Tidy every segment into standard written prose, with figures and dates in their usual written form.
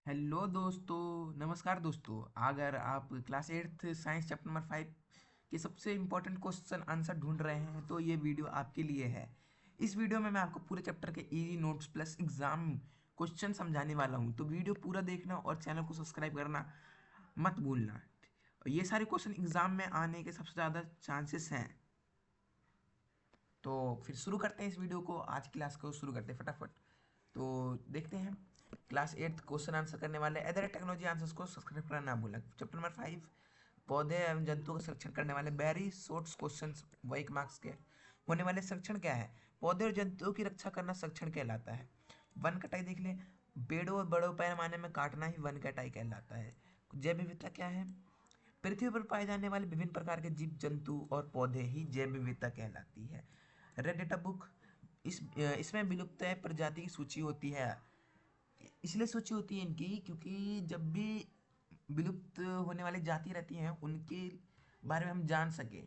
Hello दोस्तों। नमस्कार दोस्तों। अगर आप class eighth science chapter number 5 के सबसे इम्पोर्टेंट क्वेश्चन आंसर ढूंढ रहे हैं तो ये वीडियो आपके लिए है। इस वीडियो में मैं आपको पूरे चैप्टर के easy notes plus exam question समझाने वाला हूँ, तो वीडियो पूरा देखना और चैनल को सब्सक्राइब करना मत भूलना। ये सारे क्वेश्चन एग्जाम में आने के सबसे ज़्यादा चांसेस हैं। तो फिर शुरू करते हैं इस वीडियो को, आज क्लास को शुरू करते हैं फटाफट। तो देखते हैं क्लास एट्थ क्वेश्चन आंसर करने वाले अदर टेक्नोलॉजी आंसर्स को सब्सक्राइब करना ना भूलें। चैप्टर नंबर 5 पौधे एवं जंतुओं का संरक्षण करने वाले वेरी शॉर्ट क्वेश्चन, वो 1 मार्क्स के होने वाले। संरक्षण क्या है? पौधे और जंतुओं की रक्षा करना संरक्षण कहलाता है। वन कटाई देख लें, पेड़ों और बड़ों पैमाने में काटना ही वन कटाई कहलाता है। जैव विविधता क्या है? पृथ्वी पर पाए जाने वाले विभिन्न प्रकार के जीव जंतु और पौधे ही जैव विविधता कहलाती है। रेड डेटा बुक, इसमें विलुप्त प्रजाति की सूची होती है। इसलिए सूची होती है इनकी क्योंकि जब भी विलुप्त होने वाली जाति रहती हैं उनके बारे में हम जान सके।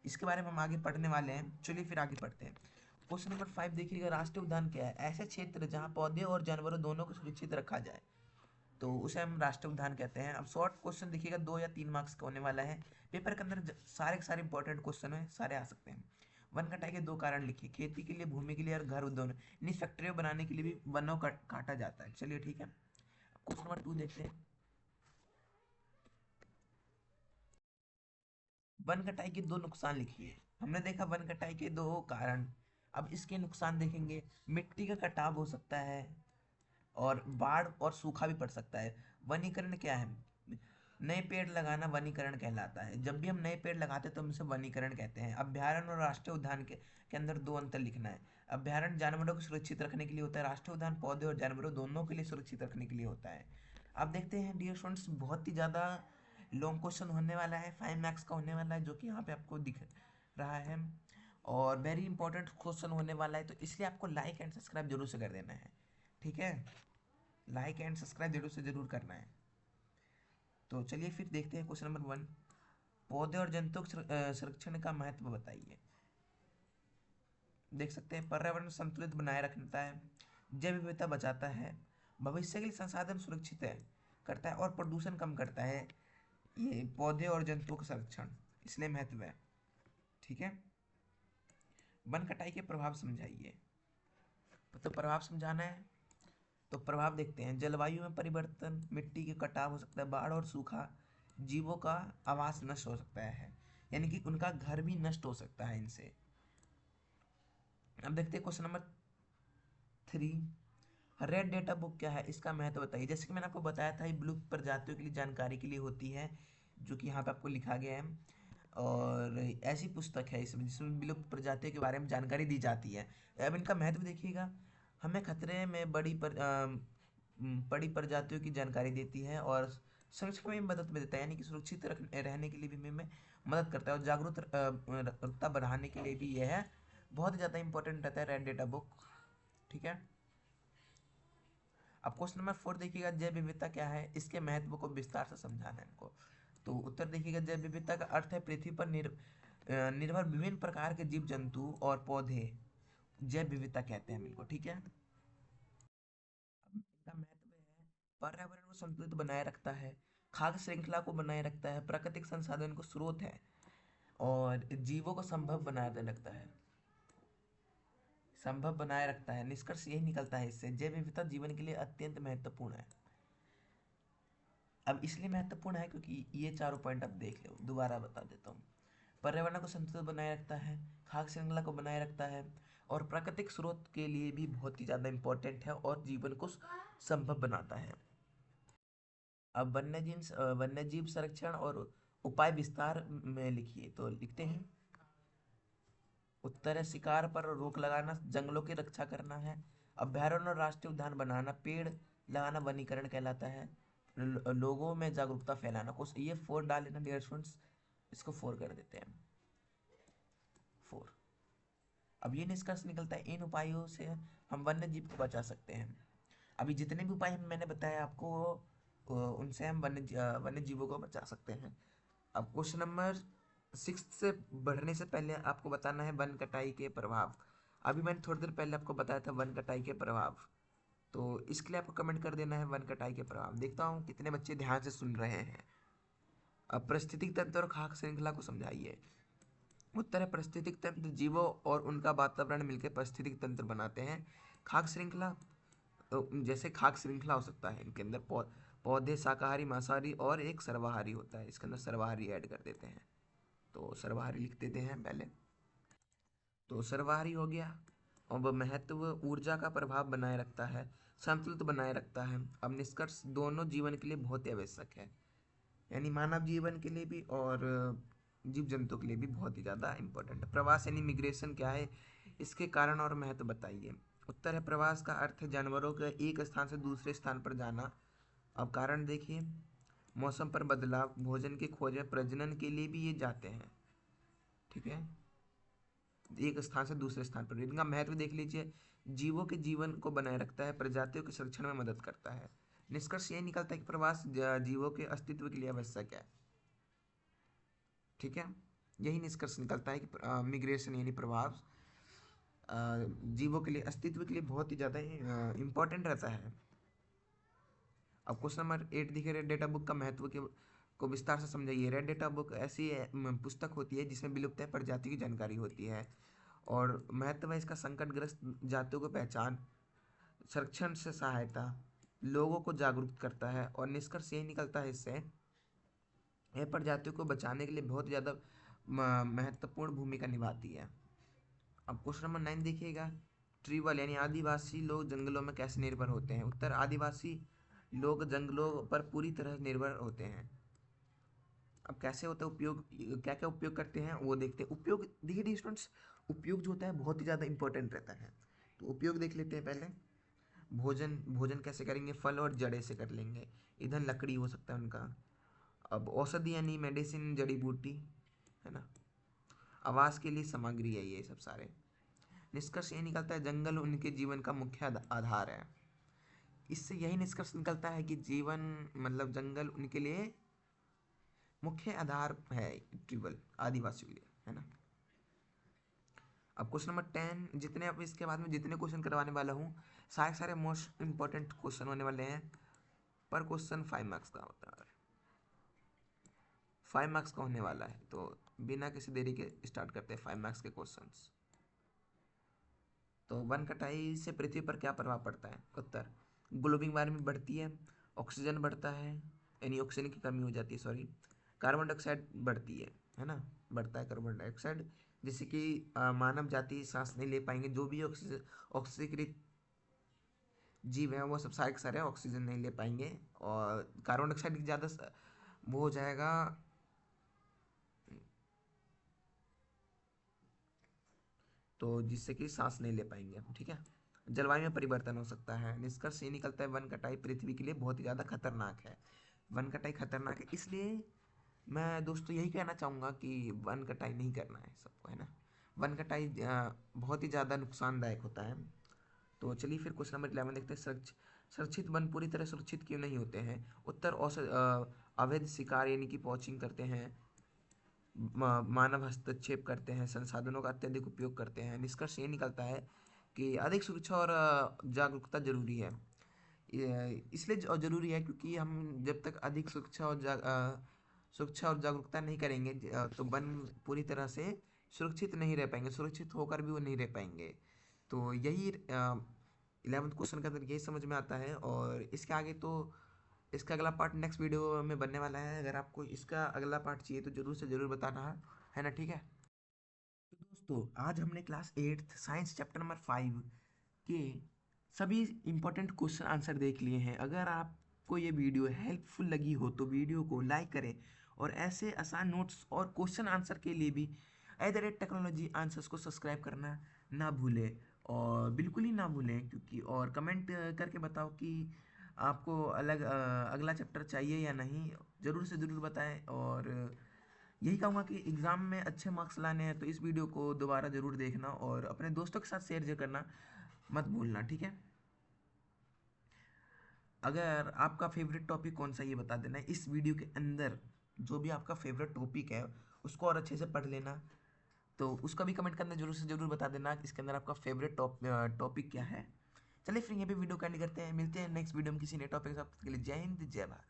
इसके बारे में हम आगे पढ़ने वाले हैं। चलिए फिर आगे पढ़ते हैं। क्वेश्चन नंबर 5 देखिएगा, राष्ट्रीय उद्यान क्या है? ऐसे क्षेत्र जहाँ पौधे और जानवरों दोनों को सुरक्षित रखा जाए, तो उसे हम राष्ट्रीय उद्यान कहते हैं। अब शॉर्ट क्वेश्चन देखिएगा, 2 या 3 मार्क्स का होने वाला है। पेपर के अंदर सारे के सारे इंपॉर्टेंट क्वेश्चन है, सारे आ सकते हैं। वन कटाई के 2 कारण लिखिए। खेती के लिए, भूमि के लिए और घर उद्योग यानी फैक्ट्रियों बनाने के लिए भी वनों का काटा जाता है। चलिए ठीक है, क्वेश्चन नंबर 2 देखते हैं। वन कटाई के 2 नुकसान लिखिए। हमने देखा वन कटाई के 2 कारण, अब इसके नुकसान देखेंगे। मिट्टी का कटाव हो सकता है और बाढ़ और सूखा भी पड़ सकता है। वनीकरण क्या है? नए पेड़ लगाना वनीकरण कहलाता है। जब भी हम नए पेड़ लगाते हैं तो हम उसे वनीकरण कहते हैं। अभ्यारण्य और राष्ट्रीय उद्यान के अंदर 2 अंतर लिखना है। अभ्यारण्य जानवरों को सुरक्षित रखने के लिए होता है, राष्ट्रीय उद्यान पौधे और जानवरों दोनों के लिए सुरक्षित रखने के लिए होता है। अब देखते हैं डियर स्टूडेंट्स, बहुत ही ज़्यादा लॉन्ग क्वेश्चन होने वाला है, 5 मार्क्स का होने वाला है, जो कि यहाँ पे आपको दिख रहा है और वेरी इंपॉर्टेंट क्वेश्चन होने वाला है। तो इसलिए आपको लाइक एंड सब्सक्राइब जरूर से कर देना है, ठीक है? लाइक एंड सब्सक्राइब जरूर से जरूर करना है। तो चलिए फिर देखते हैं क्वेश्चन नंबर 1। पौधे और जंतु संरक्षण का महत्व बताइए। देख सकते हैं, पर्यावरण संतुलित बनाए रखता है, जैव विविधता बचाता है, भविष्य के लिए संसाधन सुरक्षित है करता है और प्रदूषण कम करता है। ये पौधे और जंतुओं का संरक्षण इसलिए महत्व है, ठीक है? वन कटाई के प्रभाव समझाइए। तो प्रभाव समझाना है, तो प्रभाव देखते हैं। जलवायु में परिवर्तन, मिट्टी के कटाव हो सकता है, बाढ़ और सूखा, जीवों का आवास नष्ट हो सकता है, यानी कि उनका घर भी नष्ट हो सकता है इनसे। अब देखते हैं question number 3। Red data book क्या है? इसका महत्व बताइए। जैसे कि मैंने आपको बताया था, ये विलुप्त प्रजातियों के लिए जानकारी के लिए होती है, जो कि यहाँ पे आपको लिखा गया है। और ऐसी पुस्तक है इसमें जिसमें विलुप्त प्रजातियों के बारे में जानकारी दी जाती है। अब इनका महत्व देखिएगा। हमें खतरे में बड़ी प्रजातियों की जानकारी देती है और संरक्षण में मदद में देता है, यानी कि सुरक्षित रहने के लिए भी हमें मदद करता है और जागरूकता बढ़ाने के लिए भी यह है बहुत ज़्यादा इंपॉर्टेंट रहता है रेड डेटा बुक, ठीक है? अब क्वेश्चन नंबर 4 देखिएगा, जैव विविधता क्या है? इसके महत्व को विस्तार से समझाना है इनको। तो उत्तर देखिएगा, जैव विविधता का अर्थ है पृथ्वी पर निर्भर विभिन्न प्रकार के जीव जंतु और पौधे जैव विविधता कहते हैं इनको, ठीक है? अब इनका महत्व है पर्यावरण को संतुलित बनाए रखता है, खाद्य श्रृंखला को बनाए रखता है, प्राकृतिक संसाधन को स्रोत है और जीवों को संभव बनाए रखता है। निष्कर्ष यही निकलता है इससे, जैव विविधता जीवन के लिए अत्यंत महत्वपूर्ण है। अब इसलिए महत्वपूर्ण है क्योंकि ये चारों पॉइंट आप देख लो, दोबारा बता देता हूँ। पर्यावरण को संतुलित बनाए रखता है, खाद्य श्रृंखला को बनाए रखता है और प्राकृतिक स्रोत के लिए भी बहुत ही ज़्यादा इंपॉर्टेंट है और जीवन को संभव बनाता है। अब वन्य जीव संरक्षण और उपाय विस्तार में लिखिए। तो लिखते हैं, उत्तर है शिकार पर रोक लगाना, जंगलों की रक्षा करना है, अभ्यारण्य और राष्ट्रीय उद्यान बनाना, पेड़ लगाना वनीकरण कहलाता है, लोगों में जागरूकता फैलाना। कुछ ये 4 डाल लेना डियर स्टूडेंट्स, इसको 4 कर देते हैं, 4। अब ये निष्कर्ष निकलता है, इन उपायों से हम वन्य जीव को बचा सकते हैं। अभी जितने भी उपाय मैंने बताया आपको, उनसे हम वन्य जीवों को बचा सकते हैं। अब क्वेश्चन नंबर 6 से बढ़ने से पहले आपको बताना है वन कटाई के प्रभाव। अभी मैंने थोड़ी देर पहले आपको बताया था वन कटाई के प्रभाव। तो इसके लिए आपको कमेंट कर देना है वन कटाई के प्रभाव। देखता हूँ कितने बच्चे ध्यान से सुन रहे हैं। अब पारिस्थितिक तंत्र और खाद्य श्रृंखला को समझाइए। उत्तर है पारिस्थितिक तंत्र जीवों और उनका वातावरण मिलकर पारिस्थितिक तंत्र बनाते हैं। खाद्य श्रृंखला जैसे खाद्य श्रृंखला हो सकता है, इनके अंदर पौधे शाकाहारी, मांसाहारी और एक सर्वाहारी होता है। इसके अंदर सर्वाहारी ऐड कर देते हैं, तो सर्वाहारी लिख देते हैं पहले। तो सर्वाहारी हो गया। और वह महत्व ऊर्जा का प्रभाव बनाए रखता है, संतुलित बनाए रखता है। अब निष्कर्ष दोनों जीवन के लिए बहुत ही आवश्यक है, यानी मानव जीवन के लिए भी और जीव जंतु के लिए भी बहुत ही ज़्यादा इंपॉर्टेंट है। प्रवास यानी मिग्रेशन क्या है, इसके कारण और महत्व बताइए। उत्तर है प्रवास का अर्थ है जानवरों के एक स्थान से दूसरे स्थान पर जाना। अब कारण देखिए, मौसम पर बदलाव, भोजन की खोज में, प्रजनन के लिए भी ये जाते हैं। ठीक है, एक स्थान से दूसरे स्थान पर। इनका महत्व देख लीजिए, जीवों के जीवन को बनाए रखता है, प्रजातियों के संरक्षण में मदद करता है। निष्कर्ष यही निकलता है कि प्रवास जीवों के अस्तित्व के लिए आवश्यक है। ठीक है, यही निष्कर्ष निकलता है कि मिग्रेशन यानी प्रवास जीवों के लिए, अस्तित्व के लिए बहुत ही ज़्यादा इम्पोर्टेंट रहता है। अब क्वेश्चन नंबर 8 दिखे, रेड डेटा बुक का महत्व के को विस्तार से समझाइए। रेड डेटा बुक ऐसी पुस्तक होती है जिसमें विलुप्त प्रजाति की जानकारी होती है, और महत्व है इसका संकटग्रस्त जातियों को पहचान, संरक्षण से सहायता, लोगों को जागरूक करता है। और निष्कर्ष यही निकलता है इससे, यह प्रजातियों को बचाने के लिए बहुत ज़्यादा महत्वपूर्ण भूमिका निभाती है। अब क्वेश्चन नंबर 9 देखिएगा, ट्रीबल यानी आदिवासी लोग जंगलों में कैसे निर्भर होते हैं। उत्तर आदिवासी लोग जंगलों पर पूरी तरह निर्भर होते हैं। अब कैसे होता है उपयोग, क्या क्या उपयोग करते हैं वो देखते हैं। उपयोग देखिए स्टूडेंट्स, उपयोग जो होता है बहुत ही ज़्यादा इंपॉर्टेंट रहता है। तो उपयोग देख लेते हैं पहले। भोजन, भोजन कैसे करेंगे, फल और जड़ें से कर लेंगे। ईंधन लकड़ी हो सकता है उनका। अब औषधि यानी मेडिसिन, जड़ी बूटी, है ना। आवास के लिए सामग्री है ये सब सारे। निष्कर्ष ये निकलता है जंगल उनके जीवन का मुख्य आधार है। इससे यही निष्कर्ष निकलता है कि जीवन मतलब जंगल उनके लिए मुख्य आधार है, ट्रिबल आदिवासियों के लिए, है ना। अब क्वेश्चन नंबर 10, जितने अब इसके बाद में जितने क्वेश्चन करवाने वाला हूँ सारे सारे मोस्ट इंपॉर्टेंट क्वेश्चन होने वाले हैं। पर क्वेश्चन 5 मार्क्स का होता है, 5 मार्क्स का होने वाला है। तो बिना किसी देरी के स्टार्ट करते हैं 5 मार्क्स के क्वेश्चंस। तो वन कटाई से पृथ्वी पर क्या प्रभाव पड़ता है। उत्तर ग्लोबल वार्मिंग बढ़ती है, ऑक्सीजन बढ़ता है, यानी ऑक्सीजन की कमी हो जाती है, सॉरी, कार्बन डाइऑक्साइड बढ़ती है ना, बढ़ता है कार्बन डाइऑक्साइड, जिससे कि मानव जाति सांस नहीं ले पाएंगे। जो भी ऑक्सीकृत जीव हैं वो सब सारे के सारे ऑक्सीजन नहीं ले पाएंगे, और कार्बन डाइऑक्साइड की ज़्यादा वो हो जाएगा, तो जिससे कि सांस नहीं ले पाएंगे हम। ठीक है, जलवायु में परिवर्तन हो सकता है। निष्कर्ष ये निकलता है वन कटाई पृथ्वी के लिए बहुत ही ज़्यादा खतरनाक है। वन कटाई खतरनाक है, इसलिए मैं दोस्तों यही कहना चाहूँगा कि वन कटाई नहीं करना है सबको, है ना। वन कटाई बहुत ही ज़्यादा नुकसानदायक होता है। तो चलिए फिर क्वेश्चन नंबर 11 देखते हैं, सुरक्षित वन पूरी तरह सुरक्षित क्यों नहीं होते हैं। उत्तर अवैध शिकार यानी कि पॉचिंग करते हैं, मानव हस्तक्षेप करते हैं, संसाधनों का अत्यधिक उपयोग करते हैं। निष्कर्ष ये निकलता है कि अधिक सुरक्षा और जागरूकता जरूरी है। इसलिए जरूरी है क्योंकि हम जब तक अधिक सुरक्षा और जागरूकता नहीं करेंगे तो वन पूरी तरह से सुरक्षित नहीं रह पाएंगे, सुरक्षित होकर भी वो नहीं रह पाएंगे। तो यही 11th क्वेश्चन के अंदर यही समझ में आता है। और इसके आगे तो इसका अगला पार्ट नेक्स्ट वीडियो में बनने वाला है। अगर आपको इसका अगला पार्ट चाहिए तो ज़रूर से ज़रूर बताना है ना, ठीक है। तो दोस्तों आज हमने class 8th science chapter number 5 के सभी इम्पोर्टेंट क्वेश्चन आंसर देख लिए हैं। अगर आपको ये वीडियो हेल्पफुल लगी हो तो वीडियो को लाइक करें, और ऐसे आसान नोट्स और क्वेश्चन आंसर के लिए भी @टेक्नोलॉजी आंसर्स को सब्सक्राइब करना ना भूलें, और बिल्कुल ही ना भूलें, क्योंकि और कमेंट करके बताओ कि आपको अगला चैप्टर चाहिए या नहीं, ज़रूर से ज़रूर बताएं। और यही कहूँगा कि एग्ज़ाम में अच्छे मार्क्स लाने हैं तो इस वीडियो को दोबारा ज़रूर देखना, और अपने दोस्तों के साथ शेयर करना मत भूलना, ठीक है। अगर आपका फेवरेट टॉपिक कौन सा ये बता देना इस वीडियो के अंदर। जो भी आपका फेवरेट टॉपिक है उसको और अच्छे से पढ़ लेना, तो उसका भी कमेंट करना जरूर से ज़रूर बता देना कि इसके अंदर आपका फेवरेट टॉपिक क्या है। चलिए फ्री यहीं पे वीडियो को एंड करते हैं, मिलते हैं नेक्स्ट वीडियो में किसी नए टॉपिक के साथ। तब तक के लिए जय हिंद जय भारत।